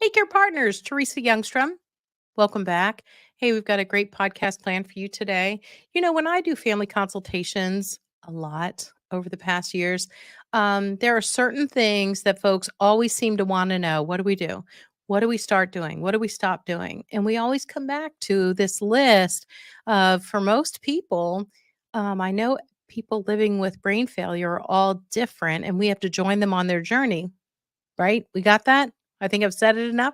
Hey, Care Partners, Teresa Youngstrom. Welcome back. Hey, we've got a great podcast planned for you today. When I do family consultations a lot over the past years, there are certain things that folks always seem to want to know. What do we do? What do we start doing? What do we stop doing? And we always come back to this list of, for most people, I know people living with brain failure are all different, and we have to join them on their journey, right? We got that? I think I've said it enough.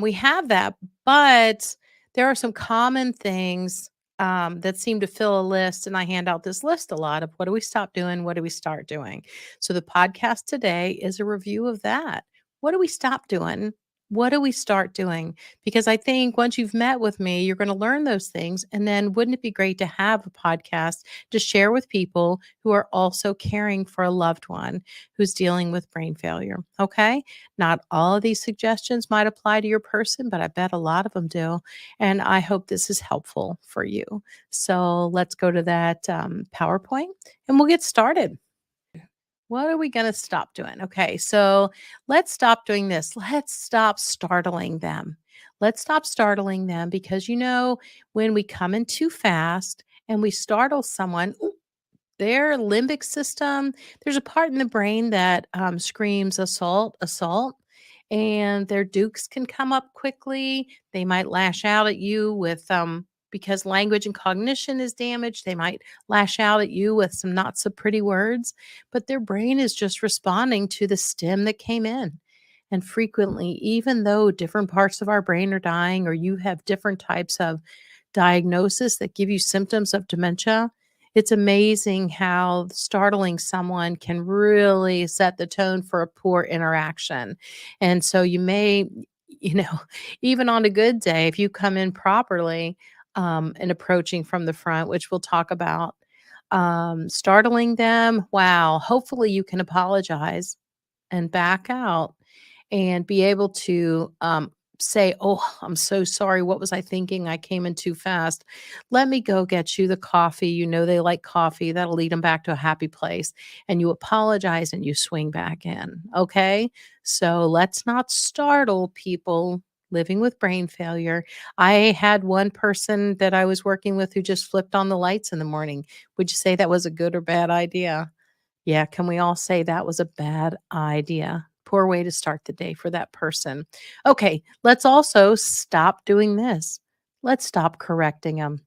We have that, but there are some common things that seem to fill a list, and I hand out this list a lot of what do we stop doing? What do we start doing? So the podcast today is a review of that. What do we stop doing? What do we start doing? Because I think once you've met with me, you're going to learn those things. And then wouldn't it be great to have a podcast to share with people who are also caring for a loved one who's dealing with brain failure? Okay. Not all of these suggestions might apply to your person, but I bet a lot of them do. And I hope this is helpful for you. So let's go to that PowerPoint and we'll get started. What are we going to stop doing? Okay, so let's stop doing this. Let's stop startling them. Let's stop startling them because when we come in too fast and we startle someone, their limbic system, there's a part in the brain that screams assault, assault, and their dukes can come up quickly. They might lash out at you with, because language and cognition is damaged, they might lash out at you with some not so pretty words, but their brain is just responding to the stim that came in. And frequently, even though different parts of our brain are dying or you have different types of diagnosis that give you symptoms of dementia, it's amazing how startling someone can really set the tone for a poor interaction. And so you may, you know, even on a good day, if you come in properly and approaching from the front, which we'll talk about, startling them, wow, hopefully you can apologize and back out and be able to say, "Oh, I'm so sorry. What was I thinking? I came in too fast. Let me go get you the coffee." You know they like coffee. That'll lead them back to a happy place. And you apologize and you swing back in. Okay? So let's not startle people living with brain failure. I had one person that I was working with who just flipped on the lights in the morning. Would you say that was a good or bad idea? Yeah, can we all say that was a bad idea? Poor way to start the day for that person. Okay, let's also stop doing this. Let's stop correcting them.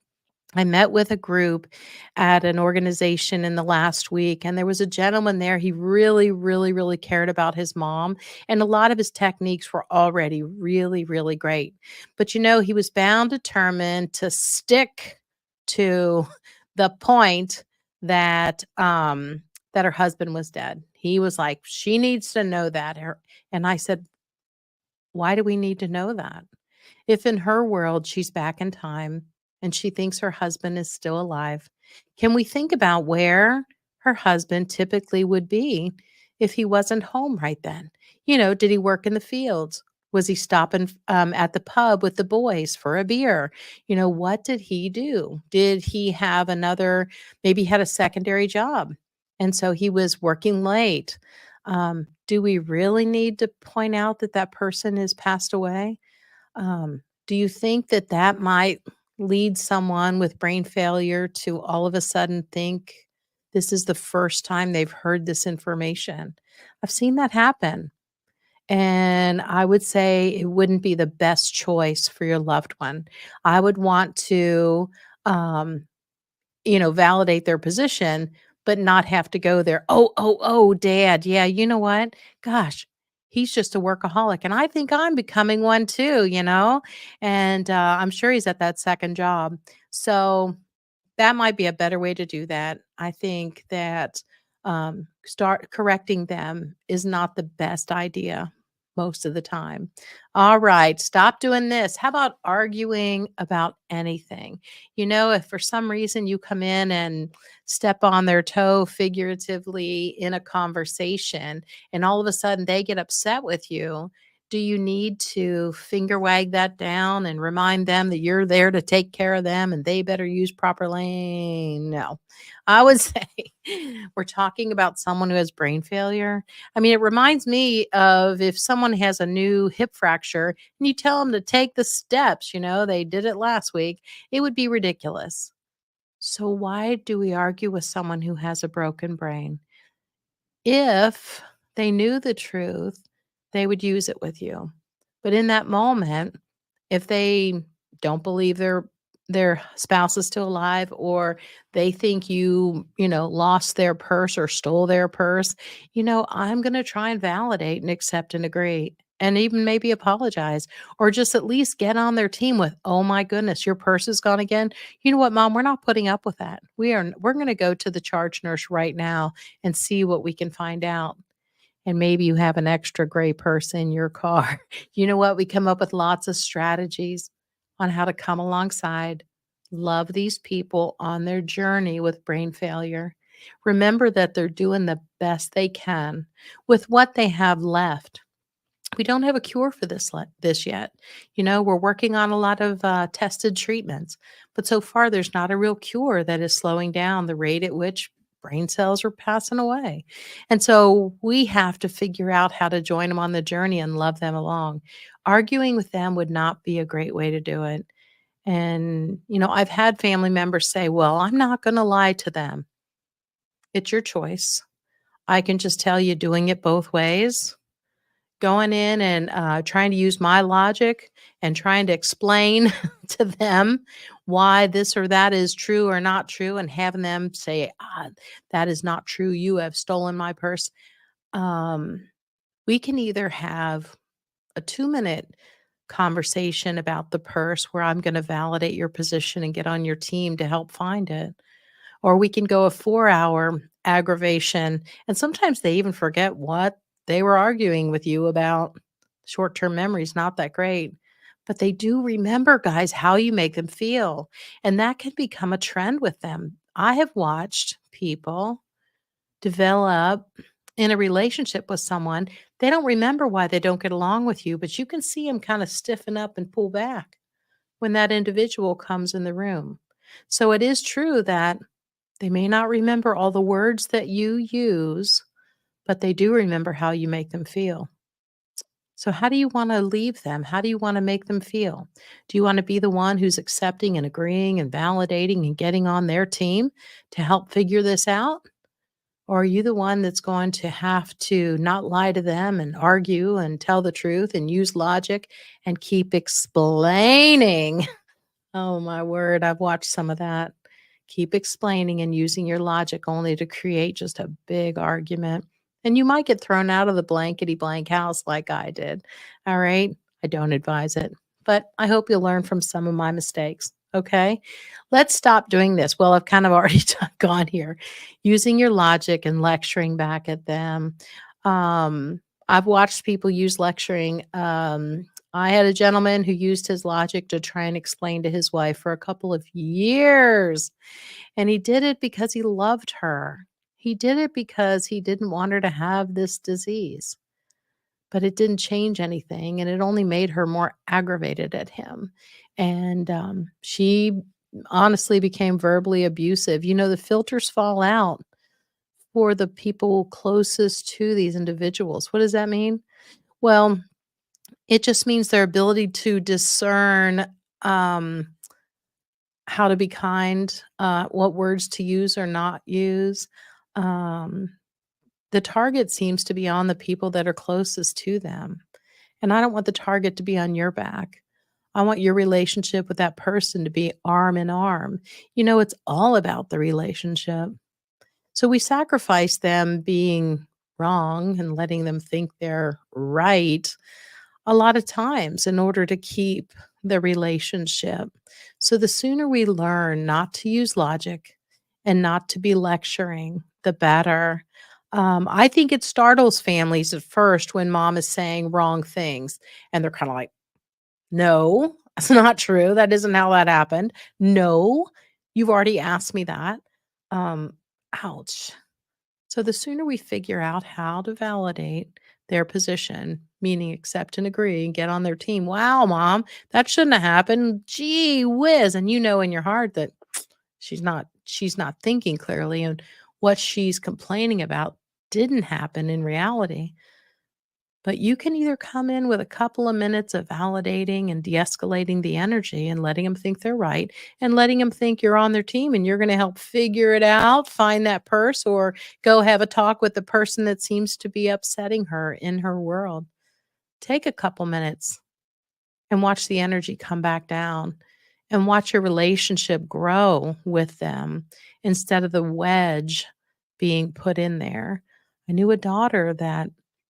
I met with a group at an organization in the last week, and there was a gentleman there. He really, really, really cared about his mom, and a lot of his techniques were already really, really great. But he was bound, determined to stick to the point that that her husband was dead. He was like, she needs to know that. And I said, why do we need to know that? If in her world she's back in time and she thinks her husband is still alive, can we think about where her husband typically would be if he wasn't home right then? Did he work in the fields? Was he stopping at the pub with the boys for a beer? What did he do? Did he have maybe he had a secondary job? And so he was working late. Do we really need to point out that that person has passed away? Do you think that that might lead someone with brain failure to all of a sudden think this is the first time they've heard this information? I've seen that happen. And I would say it wouldn't be the best choice for your loved one. I would want to, um, validate their position, but not have to go there. Oh, oh, oh, dad. Yeah, you know what? Gosh, he's just a workaholic. And I think I'm becoming one too. And I'm sure he's at that second job. So that might be a better way to do that. I think that start correcting them is not the best idea most of the time. All right, stop doing this. How about arguing about anything? If for some reason you come in and step on their toe figuratively in a conversation and all of a sudden they get upset with you, Do you need to finger wag that down and remind them that you're there to take care of them and they better use proper lane? No. I would say we're talking about someone who has brain failure. I mean, it reminds me of if someone has a new hip fracture and you tell them to take the steps, they did it last week, it would be ridiculous. So, why do we argue with someone who has a broken brain? If they knew the truth, they would use it with you. But in that moment, if they don't believe their spouse is still alive, or they think you lost their purse or stole their purse, I'm going to try and validate and accept and agree and even maybe apologize or just at least get on their team with, "Oh my goodness, your purse is gone again. You know what, mom, we're not putting up with that. We're going to go to the charge nurse right now and see what we can find out." And maybe you have an extra gray purse in your car. You know what? We come up with lots of strategies on how to come alongside, love these people on their journey with brain failure. Remember that they're doing the best they can with what they have left. We don't have a cure for this yet. We're working on a lot of tested treatments, but so far there's not a real cure that is slowing down the rate at which brain cells are passing away. And so we have to figure out how to join them on the journey and love them along. Arguing with them would not be a great way to do it. And I've had family members say, "Well, I'm not going to lie to them." It's your choice. I can just tell you, doing it both ways, going in and, trying to use my logic and trying to explain to them why this or that is true or not true, and having them say, "That is not true. You have stolen my purse." Um, we can either have a 2-minute conversation about the purse where I'm gonna validate your position and get on your team to help find it, or we can go a 4-hour aggravation, and sometimes they even forget what they were arguing with you about. Short-term memory is not that great, but they do remember, guys, how you make them feel, and that can become a trend with them. I have watched people develop in a relationship with someone. They don't remember why they don't get along with you, but you can see them kinda stiffen up and pull back when that individual comes in the room. So it is true that they may not remember all the words that you use, but they do remember how you make them feel. So, how do you want to leave them? How do you want to make them feel? Do you want to be the one who's accepting and agreeing and validating and getting on their team to help figure this out? Or are you the one that's going to have to not lie to them and argue and tell the truth and use logic and keep explaining? Oh, my word. I've watched some of that. Keep explaining and using your logic only to create just a big argument. And you might get thrown out of the blankety blank house like I did. All right. I don't advise it, but I hope you'll learn from some of my mistakes. Okay. Let's stop doing this. Well, I've kind of already gone here, using your logic and lecturing back at them. Um, I've watched people use lecturing. I had a gentleman who used his logic to try and explain to his wife for a couple of years. And he did it because he loved her. He did it because he didn't want her to have this disease. But it didn't change anything. And it only made her more aggravated at him. And she honestly became verbally abusive. The filters fall out for the people closest to these individuals. What does that mean? Well, it just means their ability to discern, um, how to be kind, what words to use or not use. Um, the target seems to be on the people that are closest to them. And I don't want the target to be on your back. I want your relationship with that person to be arm in arm. It's all about the relationship. So we sacrifice them being wrong and letting them think they're right a lot of times in order to keep the relationship. So the sooner we learn not to use logic and not to be lecturing, the better. I think it startles families at first when mom is saying wrong things and they're kind of like, "No, that's not true. That isn't how that happened. No, you've already asked me that." Um, ouch. So the sooner we figure out how to validate, their position, meaning accept and agree and get on their team. Wow, mom, that shouldn't have happened. Gee whiz. And you know in your heart that she's not thinking clearly, and what she's complaining about didn't happen in reality. But you can either come in with a couple of minutes of validating and de-escalating the energy and letting them think they're right, and letting them think you're on their team and you're going to help figure it out, find that purse, or go have a talk with the person that seems to be upsetting her in her world. Take a couple minutes and watch the energy come back down, and watch your relationship grow with them instead of the wedge being put in there. I knew a daughter that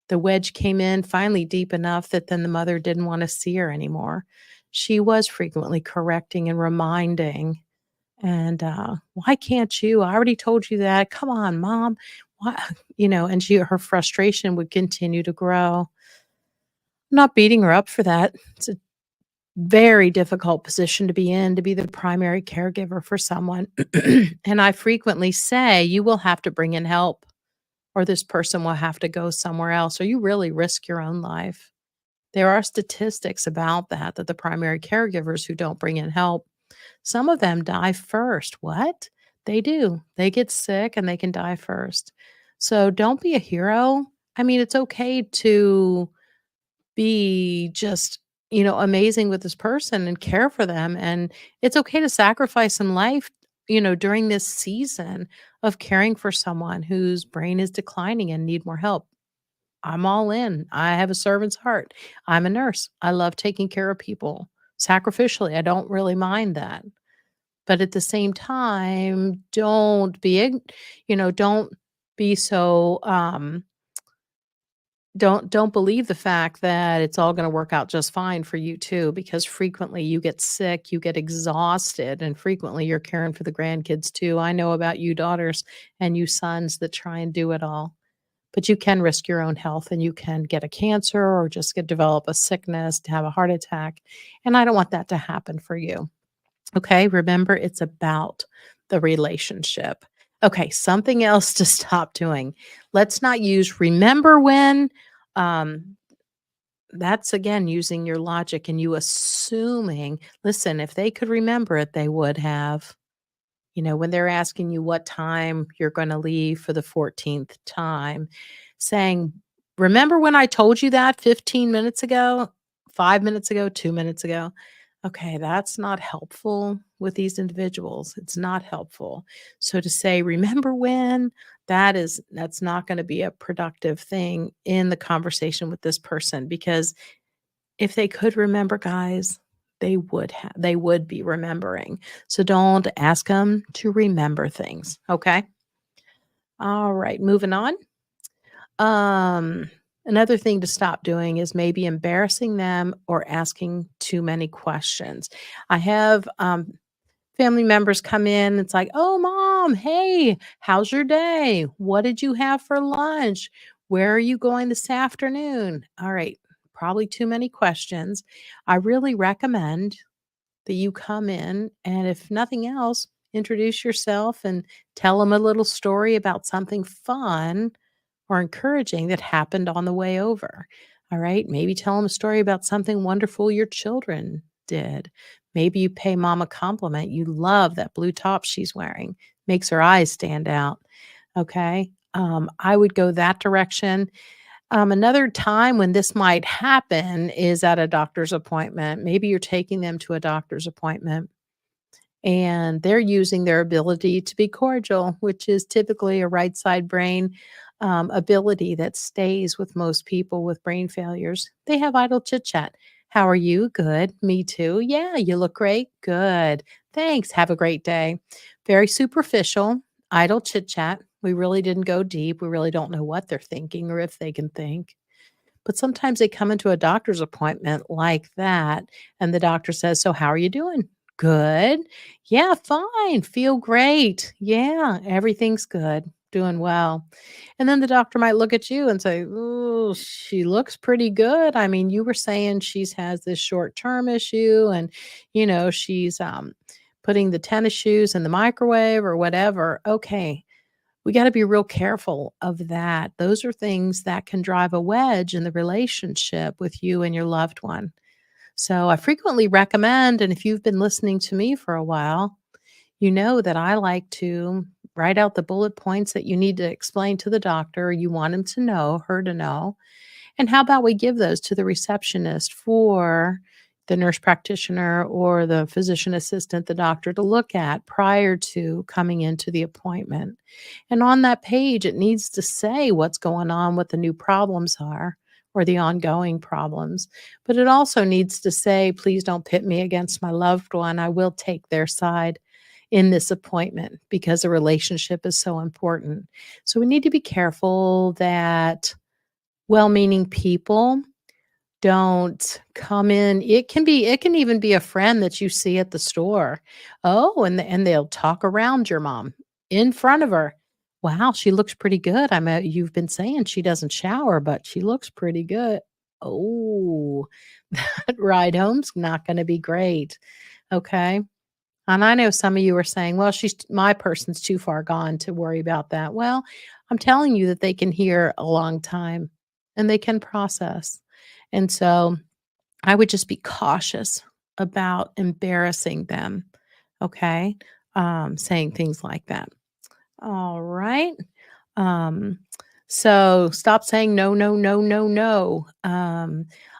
the wedge came in finally deep enough that then the mother didn't want to see her anymore. She was frequently correcting and reminding. And why can't you? I already told you that. Come on, mom. Why? And her frustration would continue to grow. I'm not beating her up for that. It's a very difficult position to be in, to be the primary caregiver for someone. And I frequently say, you will have to bring in help, or this person will have to go somewhere else, or you really risk your own life. There are statistics about that the primary caregivers who don't bring in help, some of them die first. What? They do. They get sick and they can die first. So don't be a hero. I mean, it's okay to be just, amazing with this person and care for them. And it's okay to sacrifice some life, during this season of caring for someone whose brain is declining and need more help. I'm all in. I have a servant's heart. I'm a nurse. I love taking care of people sacrificially. I don't really mind that. But at the same time, don't be so don't believe the fact that it's all gonna work out just fine for you too, because frequently you get sick, you get exhausted, and frequently you're caring for the grandkids too. I know about you daughters and you sons that try and do it all. But you can risk your own health, and you can get a cancer or just develop a sickness, to have a heart attack, and I don't want that to happen for you. Okay, remember it's about the relationship. Okay, something else to stop doing. Let's not use remember when. Um, that's again using your logic and you assuming, listen, if they could remember it, they would have. When they're asking you what time you're going to leave for the 14th time, saying, remember when I told you that 15 minutes ago, 5 minutes ago, 2 minutes ago? Okay, that's not helpful with these individuals. It's not helpful. So to say, remember when, that's not going to be a productive thing in the conversation with this person, because if they could remember, guys, they would be remembering. So don't ask them to remember things, okay? All right, moving on. Um, Another thing to stop doing is maybe embarrassing them or asking too many questions. I have family members come in. It's like, oh, mom, hey, how's your day? What did you have for lunch? Where are you going this afternoon? All right, probably too many questions. I really recommend that you come in and, if nothing else, introduce yourself and tell them a little story about something fun or encouraging that happened on the way over. All right. Maybe tell them a story about something wonderful your children did. Maybe you pay mom a compliment. You love that blue top she's wearing, makes her eyes stand out. Okay. I would go that direction. Another time when this might happen is at a doctor's appointment. Maybe you're taking them to a doctor's appointment and they're using their ability to be cordial, which is typically a right side brain ability that stays with most people with brain failures. They have idle chit chat. How are you? Good. Me too. Yeah, you look great. Good. Thanks. Have a great day. Very superficial, idle chit chat. We really didn't go deep. We really don't know what they're thinking or if they can think. But sometimes they come into a doctor's appointment like that, and the doctor says, so, how are you doing? Good. Yeah, fine. Feel great. Yeah, everything's good. Doing well. And then the doctor might look at you and say, oh, she looks pretty good. I mean, you were saying she's has this short term issue, and, she's putting the tennis shoes in the microwave or whatever. Okay. We got to be real careful of that. Those are things that can drive a wedge in the relationship with you and your loved one. So I frequently recommend, and if you've been listening to me for a while, you know that I like to write out the bullet points that you need to explain to the doctor, you want him to know, her to know. And how about we give those to the receptionist for the nurse practitioner or the physician assistant, the doctor to look at prior to coming into the appointment? And on that page, it needs to say what's going on, what the new problems are or the ongoing problems. But it also needs to say, please don't pit me against my loved one. I will take their side in this appointment because the relationship is so important. So we need to be careful that well-meaning people don't come in. It can even be a friend that you see at the store. Oh, and they'll talk around your mom in front of her. Wow, she looks pretty good. You've been saying she doesn't shower, but she looks pretty good. Oh, that ride home's not going to be great. Okay. And I know some of you are saying, well, my person's too far gone to worry about that. Well, I'm telling you that they can hear a long time and they can process. And so I would just be cautious about embarrassing them. Okay. Saying things like that. All right. Um, so stop saying no, no, no, no, no.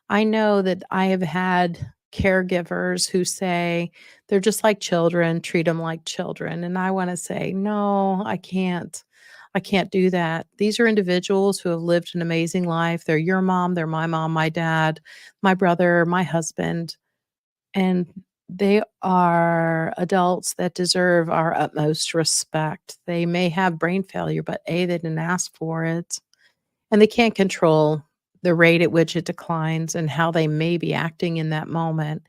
I know that I have had caregivers who say they're just like children, treat them like children. And I want to say, no, I can't. I can't do that. These are individuals who have lived an amazing life. They're your mom, they're my mom, my dad, my brother, my husband. And they are adults that deserve our utmost respect. They may have brain failure, but A, they didn't ask for it, and they can't control the rate at which it declines and how they may be acting in that moment.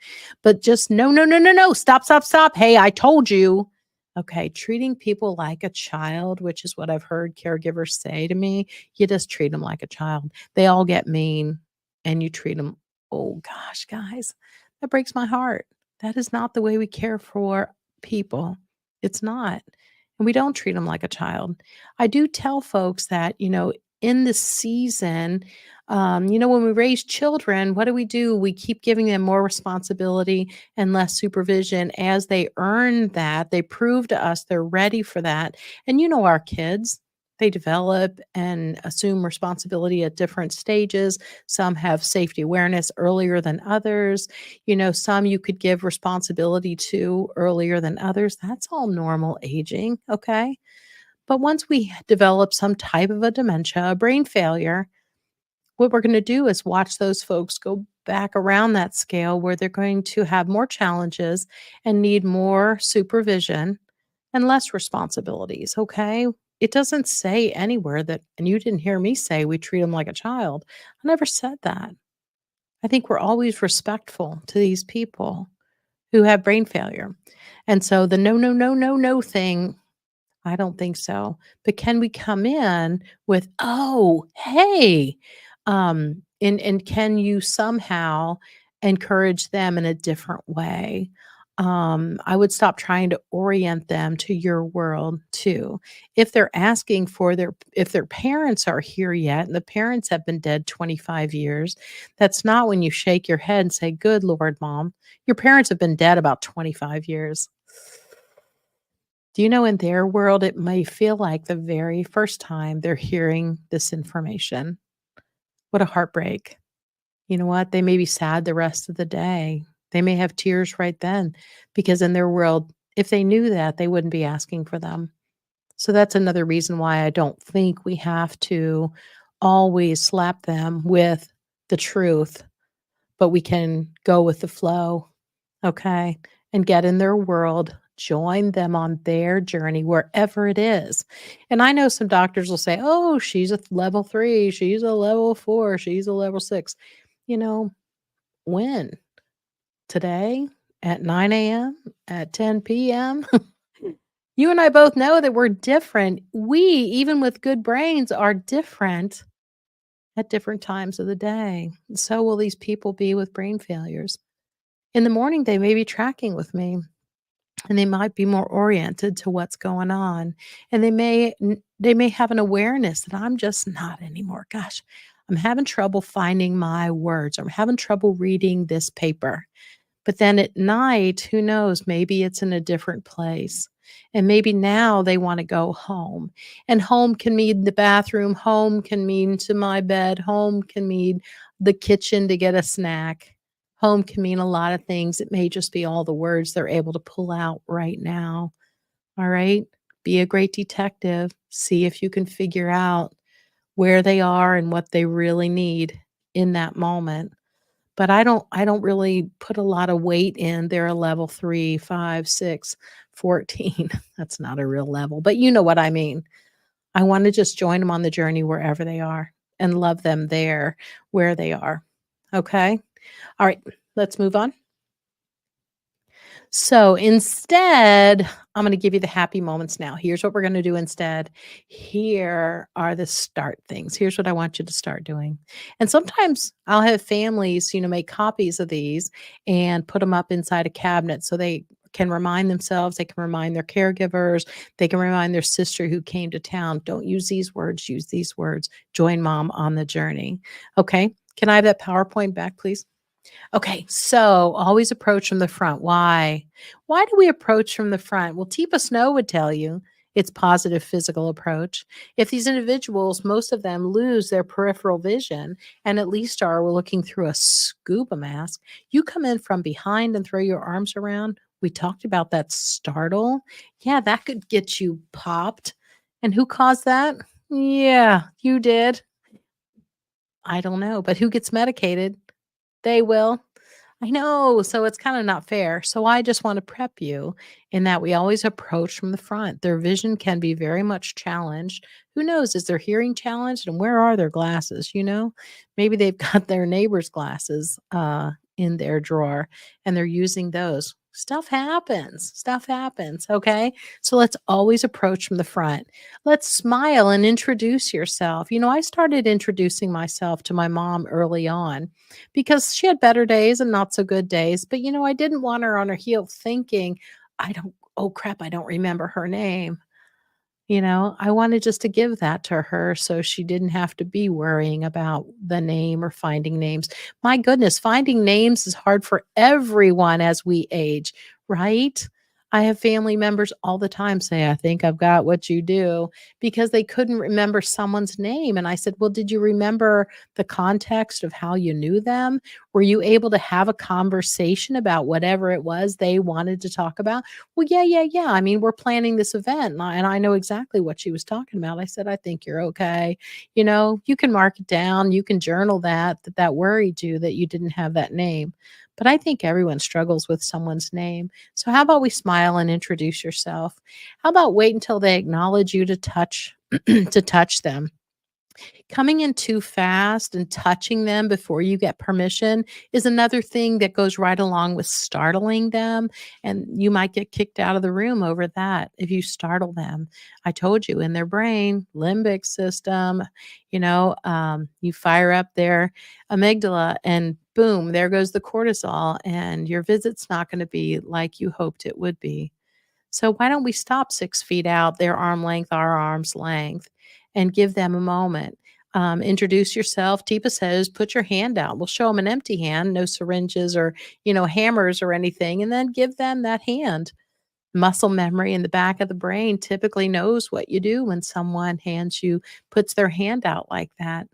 But just no, no, no, no, no, stop, stop, stop. Hey, I told you. Okay, treating people like a child, which is what I've heard caregivers say to me, you just treat them like a child. They all get mean and you treat them, oh gosh, guys, that breaks my heart. That is not the way we care for people. It's not. And we don't treat them like a child. I do tell folks that, in this season, when we raise children, what do? We keep giving them more responsibility and less supervision as they earn that. They prove to us they're ready for that. And our kids, they develop and assume responsibility at different stages. Some have safety awareness earlier than others. Some you could give responsibility to earlier than others. That's all normal aging. Okay. But once we develop some type of a dementia, a brain failure, what we're going to do is watch those folks go back around that scale where they're going to have more challenges and need more supervision and less responsibilities. Okay. It doesn't say anywhere that, and you didn't hear me say we treat them like a child. I never said that. I think we're always respectful to these people who have brain failure. And so the no, no, no, no, no thing, I don't think so. But can we come in with, "Oh, hey," and can you somehow encourage them in a different way? I would stop trying to orient them to your world too. If they're asking for if their parents are here yet and the parents have been dead 25 years, that's not when you shake your head and say, "Good Lord, mom, your parents have been dead about 25 years." Do you know in their world, it may feel like the very first time they're hearing this information? What a heartbreak. You know what? They may be sad the rest of the day. They may have tears right then because in their world, if they knew that, they wouldn't be asking for them. So that's another reason why I don't think we have to always slap them with the truth, but we can go with the flow. Okay. And get in their world, join them on their journey, wherever it is. And I know some doctors will say, oh, she's a level 3, she's a level 4, she's a level 6. You know, when? Today? At 9 a.m.? At 10 p.m.? You and I both know that we're different. We, even with good brains, are different at different times of the day. So will these people be with brain failures. In the morning, they may be tracking with me. and they might be more oriented to what's going on, and they may have an awareness that I'm just not anymore. Gosh, I'm having trouble finding my words. I'm having trouble reading this paper. But then at night, who knows, maybe it's in a different place. And maybe now they want to go home. And home can mean the bathroom, home can mean to my bed, home can mean the kitchen to get a snack. Home can mean a lot of things. It may just be all the words they're able to pull out right now. All right. Be a great detective. See if you can figure out where they are and what they really need in that moment. But I don't really put a lot of weight in they're a level 3, 5, 6, 14. That's not a real level, but you know what I mean. I wanna just join them on the journey wherever they are and love them there where they are. Okay? Alright, let's move on. So instead, I'm going to give you the happy moments now. Here's what we're going to do instead. Here are the start things. Here's what I want you to start doing. And sometimes I'll have families, make copies of these and put them up inside a cabinet so they can remind themselves, they can remind their caregivers, they can remind their sister who came to town, don't use these words, use these words. Join mom on the journey. Okay. Can I have that PowerPoint back, please? Okay, so always approach from the front. Why? Why do we approach from the front? Well, Teepa Snow would tell you it's positive physical approach. If these individuals, most of them lose their peripheral vision and at least are looking through a scuba mask, you come in from behind and throw your arms around. We talked about that startle. Yeah, that could get you popped. And who caused that? Yeah, you did. I don't know, but who gets medicated? They will. I know, so it's kinda not fair. So I just wanna prep you in that we always approach from the front. Their vision can be very much challenged. Who knows, is their hearing challenged, and where are their glasses, you know? Maybe they've got their neighbor's glasses, in their drawer, and they're using those. Stuff happens, okay? So let's always approach from the front. Let's smile and introduce yourself. I started introducing myself to my mom early on because she had better days and not so good days. But, I didn't want her on her heel thinking, oh crap, I don't remember her name. I wanted just to give that to her so she didn't have to be worrying about the name or finding names. My goodness, finding names is hard for everyone as we age, right? I have family members all the time say, I think I've got what you do because they couldn't remember someone's name. And I said, well, did you remember the context of how you knew them? Were you able to have a conversation about whatever it was they wanted to talk about? Well, yeah, yeah, yeah. I mean, we're planning this event, and I know exactly what she was talking about. I said, I think you're okay. You can mark it down. You can journal that worried you that you didn't have that name. But I think everyone struggles with someone's name. So how about we smile and introduce yourself? How about wait until they acknowledge you to touch to touch them? Coming in too fast and touching them before you get permission is another thing that goes right along with startling them, and you might get kicked out of the room over that if you startle them. I told you in their brain, limbic system, you fire up their amygdala and boom, there goes the cortisol, and your visit's not going to be like you hoped it would be. So why don't we stop 6 feet out, their arm length, our arm's length, and give them a moment? Introduce yourself. Teepa says, put your hand out. We'll show them an empty hand, no syringes or, hammers or anything, and then give them that hand. Muscle memory in the back of the brain typically knows what you do when someone puts their hand out like that.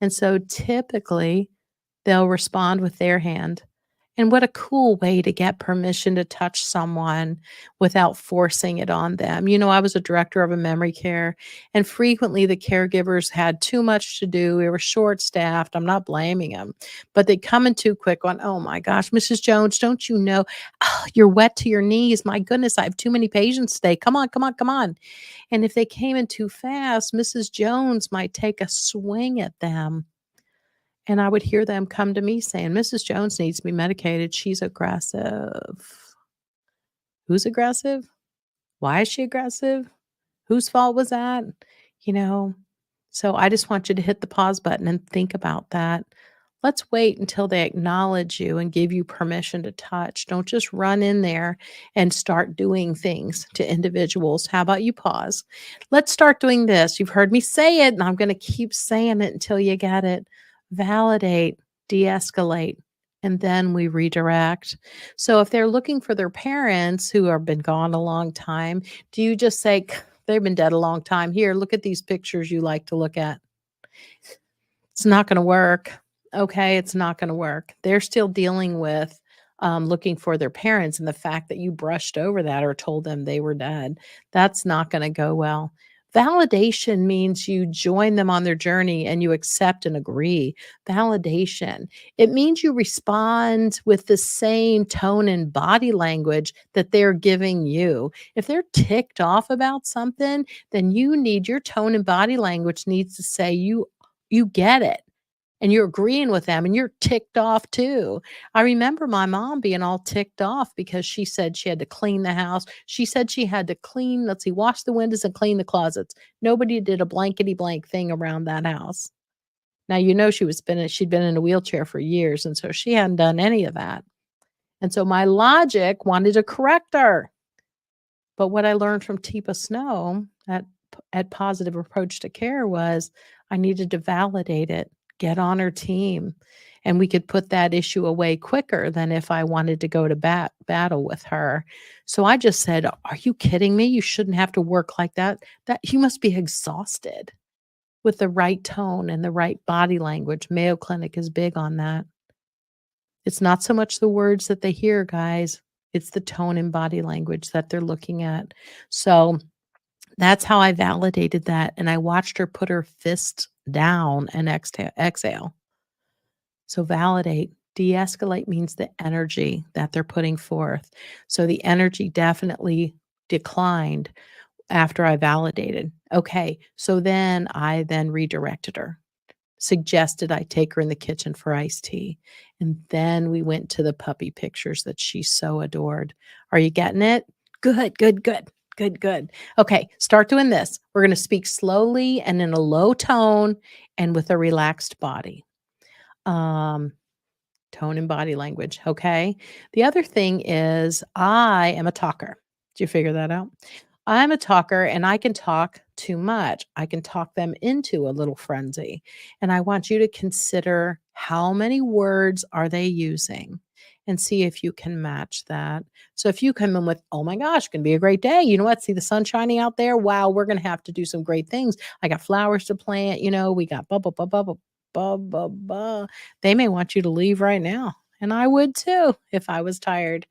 And so typically they'll respond with their hand. And what a cool way to get permission to touch someone without forcing it on them. I was a director of a memory care, and frequently the caregivers had too much to do. We were short staffed. I'm not blaming them, but they come in too quick on, oh my gosh, Mrs. Jones, don't you know? Oh, you're wet to your knees. My goodness, I have too many patients today. Come on, come on, come on. And if they came in too fast, Mrs. Jones might take a swing at them, and I would hear them come to me saying, "Mrs. Jones needs to be medicated. She's aggressive." Who's aggressive? Why is she aggressive? Whose fault was that? You know? So I just want you to hit the pause button and think about that. Let's wait until they acknowledge you and give you permission to touch. Don't just run in there and start doing things to individuals. How about you pause? Let's start doing this. You've heard me say it, and I'm going to keep saying it until you get it. Validate, de escalate, and then we redirect. So if they're looking for their parents who have been gone a long time, do you just say, they've been dead a long time? Here, look at these pictures you like to look at. It's not gonna work, okay? It's not gonna work. They're still dealing with, looking for their parents, and the fact that you brushed over that or told them they were dead, that's not gonna go well. Validation means you join them on their journey and you accept and agree. Validation, it means you respond with the same tone and body language that they're giving you. If they're ticked off about something, then you need your tone and body language needs to say, you get it, and you're agreeing with them, and you're ticked off too. I remember my mom being all ticked off because she said she had to clean the house. She said she had to clean, let's see, wash the windows and clean the closets. Nobody did a blankety blank thing around that house. Now, she'd been in a wheelchair for years, and so she hadn't done any of that. And so my logic wanted to correct her. But what I learned from Teepa Snow at Positive Approach to Care was I needed to validate it, get on her team, and we could put that issue away quicker than if I wanted to go to battle with her. So I just said, "Are you kidding me? You shouldn't have to work like that. That you must be exhausted." With the right tone and the right body language. Mayo Clinic is big on that. It's not so much the words that they hear, guys. It's the tone and body language that they're looking at. So that's how I validated that, and I watched her put her fist down and exhale. So validate. De-escalate means the energy that they're putting forth. So the energy definitely declined after I validated. Okay, so then I redirected her, suggested I take her in the kitchen for iced tea, and then we went to the puppy pictures that she so adored. Are you getting it? Good, good, good, good, good. Okay, start doing this. We're gonna speak slowly and in a low tone and with a relaxed body. Um, Tone and body language, okay? The other thing is I am a talker. Did you figure that out? I'm a talker and I can talk too much. I can talk them into a little frenzy. And I want you to consider how many words are they using and see if you can match that. So if you come in with, "Oh my gosh, gonna be a great day. You know what? See the sun shining out there? Wow, we're gonna have to do some great things. I got flowers to plant, we got blah blah blah blah blah blah blah blah." They may want you to leave right now. And I would too if I was tired.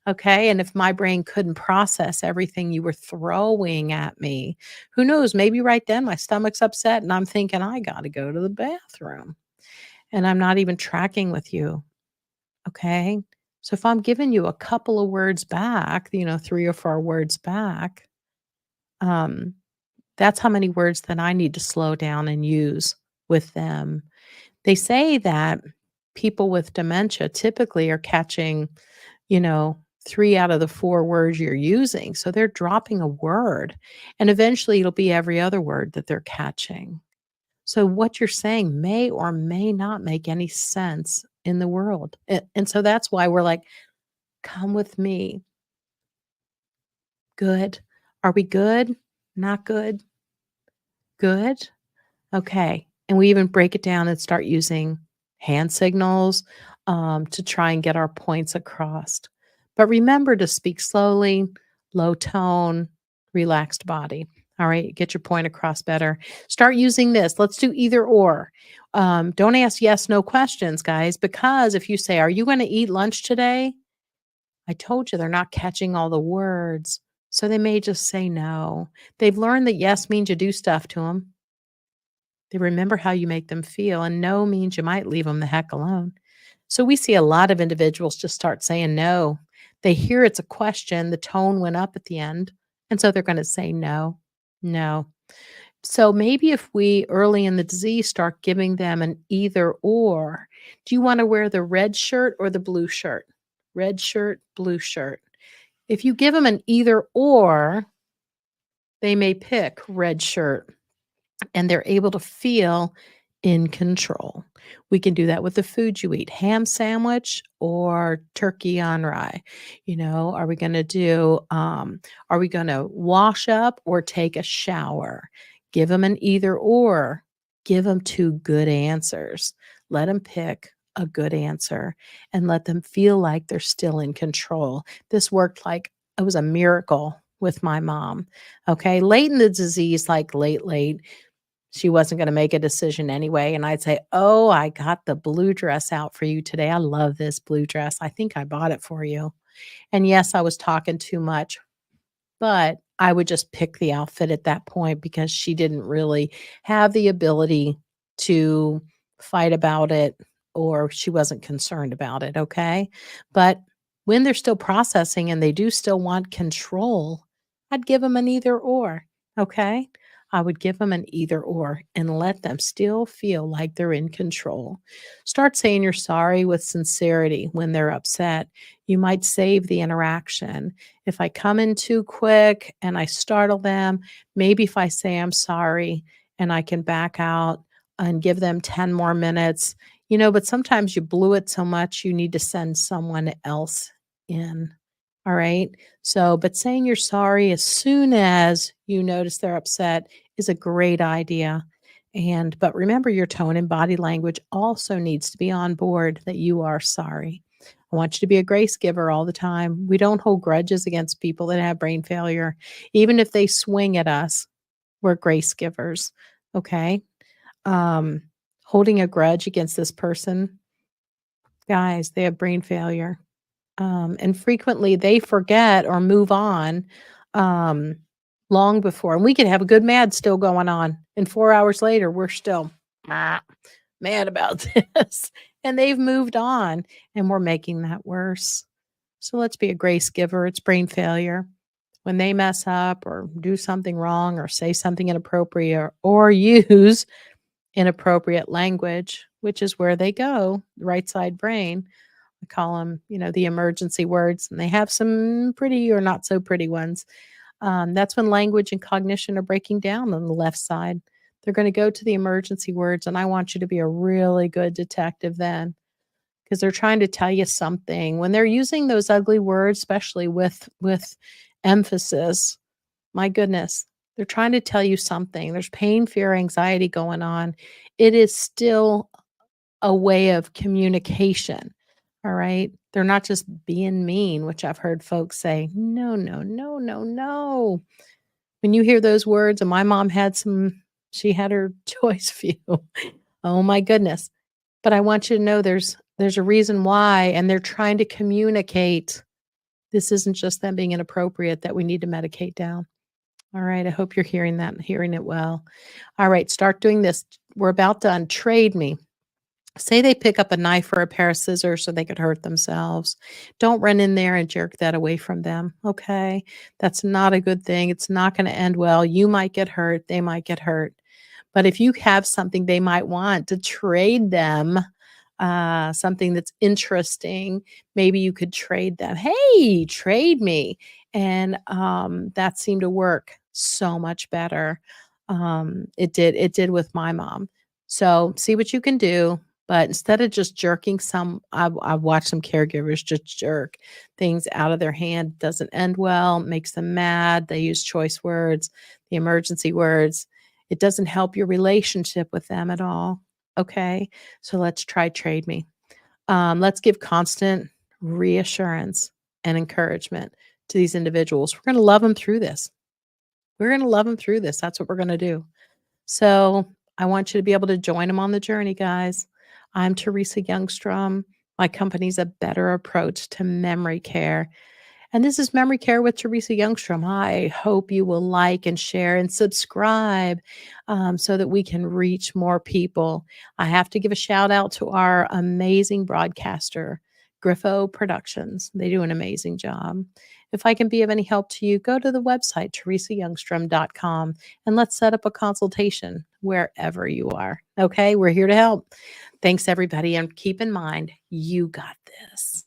Okay. And if my brain couldn't process everything you were throwing at me, who knows? Maybe right then my stomach's upset and I'm thinking, I got to go to the bathroom. And I'm not even tracking with you. Okay. So if I'm giving you a couple of words back, 3 or 4 words back, um, that's how many words that I need to slow down and use with them. They say that people with dementia typically are catching, you know, 3 out of the 4 words you're using. So they're dropping a word, and eventually it'll be every other word that they're catching. So what you're saying may or may not make any sense in the world. And so that's why we're like, "Come with me." Good. Are we good? Not good? Good? Okay. And we even break it down and start using hand signals to try and get our points across. But remember to speak slowly, low tone, relaxed body. All right. Get your point across better. Start using this. Let's do either or. Don't ask yes, no questions, guys, because if you say, "Are you going to eat lunch today?" I told you they're not catching all the words. So they may just say no. They've learned that yes means you do stuff to them. They remember how you make them feel, and no means you might leave them the heck alone. So we see a lot of individuals just start saying no. They hear it's a question, the tone went up at the end, and so they're going to say no, no. So maybe if we early in the disease start giving them an either or, do you want to wear the red shirt or the blue shirt? Red shirt, blue shirt. If you give them an either or, they may pick red shirt and they're able to feel in control. We can do that with the food you eat, ham sandwich or turkey on rye. Are we going to are we going to wash up or take a shower? Give them an either or. Give them two good answers. Let them pick a good answer and let them feel like they're still in control. This worked like it was a miracle with my mom. Okay. Late in the disease, like late, she wasn't going to make a decision anyway. And I'd say, "Oh, I got the blue dress out for you today. I love this blue dress. I think I bought it for you." And yes, I was talking too much, but I would just pick the outfit at that point because she didn't really have the ability to fight about it or she wasn't concerned about it, okay? But when they're still processing and they do still want control, I'd give them an either or, okay? I would give them an either or and let them still feel like they're in control. Start saying you're sorry with sincerity when they're upset. You might save the interaction. If I come in too quick and I startle them, maybe if I say I'm sorry and I can back out and give them 10 more minutes, but sometimes you blew it so much you need to send someone else in. All right. So, but saying you're sorry as soon as you notice they're upset is a great idea. But remember, your tone and body language also needs to be on board that you are sorry. I want you to be a grace giver all the time. We don't hold grudges against people that have brain failure. Even if they swing at us, we're grace givers. Okay. Um, Holding a grudge against this person, guys, they have brain failure. And frequently they forget or move on um, long before. And we could have a good mad still going on. And 4 hours later, we're still mad about this. And they've moved on and we're making that worse. So let's be a grace giver. It's brain failure. When they mess up or do something wrong or say something inappropriate or use inappropriate language, which is where they go, the right side brain. I call them, the emergency words, and they have some pretty or not so pretty ones. That's when language and cognition are breaking down on the left side. They're going to go to the emergency words, and I want you to be a really good detective then because they're trying to tell you something. When they're using those ugly words, especially with emphasis, my goodness, they're trying to tell you something. There's pain, fear, anxiety going on. It is still a way of communication. All right. They're not just being mean, which I've heard folks say, no, no, no, no, no. When you hear those words, and my mom she had her choice few. Oh my goodness. But I want you to know there's a reason why, and they're trying to communicate. This isn't just them being inappropriate that we need to medicate down. All right. I hope you're hearing that and hearing it well. All right. Start doing this. We're about done. Trade me. Say they pick up a knife or a pair of scissors so they could hurt themselves. Don't run in there and jerk that away from them. Okay. That's not a good thing. It's not going to end well. You might get hurt. They might get hurt. But if you have something they might want to trade them, something that's interesting, maybe you could trade them. Hey, trade me. And that seemed to work so much better. It did with my mom. So see what you can do. But instead of just jerking I've watched some caregivers just jerk things out of their hand. Doesn't end well, makes them mad. They use choice words, the emergency words. It doesn't help your relationship with them at all. Okay. So let's try trade me. Let's give constant reassurance and encouragement to these individuals. We're going to love them through this. We're going to love them through this. That's what we're going to do. So I want you to be able to join them on the journey, guys. I'm Teresa Youngstrom. My company's A Better Approach to Memory Care. And this is Memory Care with Teresa Youngstrom. I hope you will like and share and subscribe so that we can reach more people. I have to give a shout out to our amazing broadcaster, Griffo Productions. They do an amazing job. If I can be of any help to you, go to the website, teresayoungstrom.com, and let's set up a consultation wherever you are. Okay, we're here to help. Thanks, everybody. And keep in mind, you got this.